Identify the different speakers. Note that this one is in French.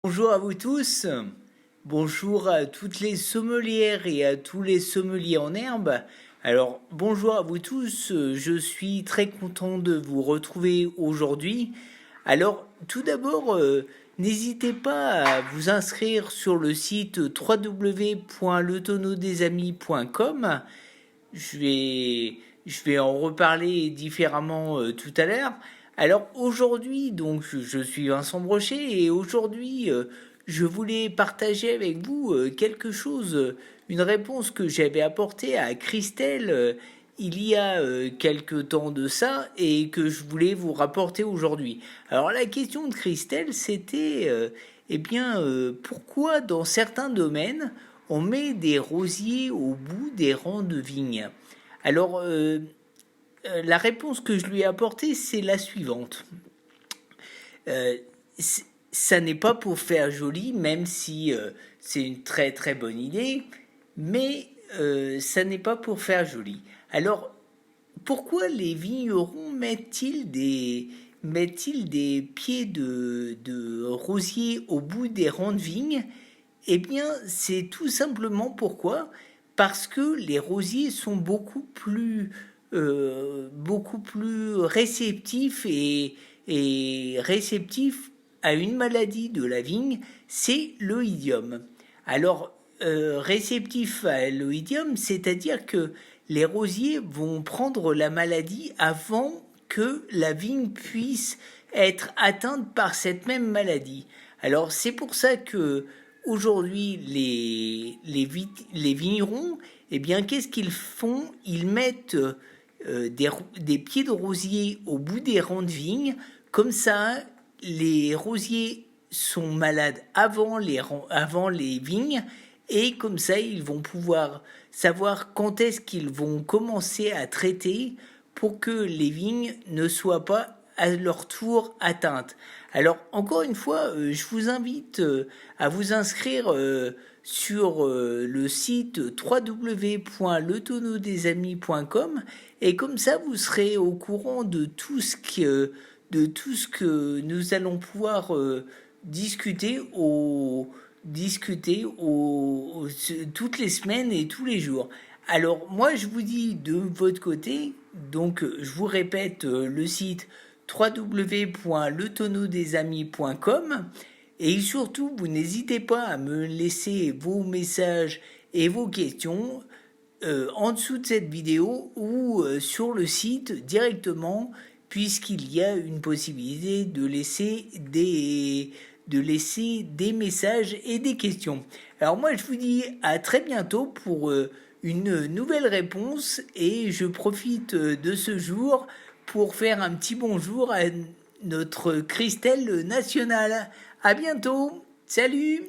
Speaker 1: Bonjour à vous tous, bonjour à toutes les sommelières et à tous les sommeliers en herbe. Alors bonjour à vous tous, je suis très content de vous retrouver aujourd'hui. Alors tout d'abord, n'hésitez pas à vous inscrire sur le site www.letonneaudesamis.com. Je vais, je vais en reparler différemment tout à l'heure. Alors aujourd'hui, donc je suis Vincent Brochet et aujourd'hui je voulais partager avec vous quelque chose, une réponse que j'avais apportée à Christelle il y a quelque temps de ça et que je voulais vous rapporter aujourd'hui. Alors la question de Christelle, c'était pourquoi dans certains domaines on met des rosiers au bout des rangs de vignes. Alors, la réponse que je lui ai apportée, c'est la suivante. Euh, Ça n'est pas pour faire joli, même si c'est une très très bonne idée, mais ça n'est pas pour faire joli. Alors, pourquoi les vignerons mettent-ils des pieds de rosier au bout des rangs de vignes? Eh bien, c'est tout simplement pourquoi? Parce que les rosiers sont beaucoup plus réceptifs et réceptifs à une maladie de la vigne, c'est l'oïdium. Alors, réceptif à l'oïdium, c'est-à-dire que les rosiers vont prendre la maladie avant que la vigne puisse être atteinte par cette même maladie. Alors c'est pour ça que aujourd'hui les vignerons, eh bien qu'est-ce qu'ils font? Ils mettent des pieds de rosier au bout des rangs de vignes, comme ça les rosiers sont malades avant les vignes et comme ça ils vont pouvoir savoir quand est-ce qu'ils vont commencer à traiter pour que les vignes ne soient pas à leur tour atteintes. Alors encore une fois, je vous invite à vous inscrire sur le site www.letonneaudesamis.com et comme ça vous serez au courant de tout ce que nous allons pouvoir toutes les semaines et tous les jours. Alors moi je vous dis de votre côté, donc je vous répète le site www.letonneaudesamis.com et surtout vous n'hésitez pas à me laisser vos messages et vos questions en dessous de cette vidéo ou sur le site directement puisqu'il y a une possibilité de laisser des messages et des questions. Alors moi je vous dis à très bientôt pour une nouvelle réponse et je profite de ce jour pour faire un petit bonjour à notre Christelle nationale. À bientôt. Salut.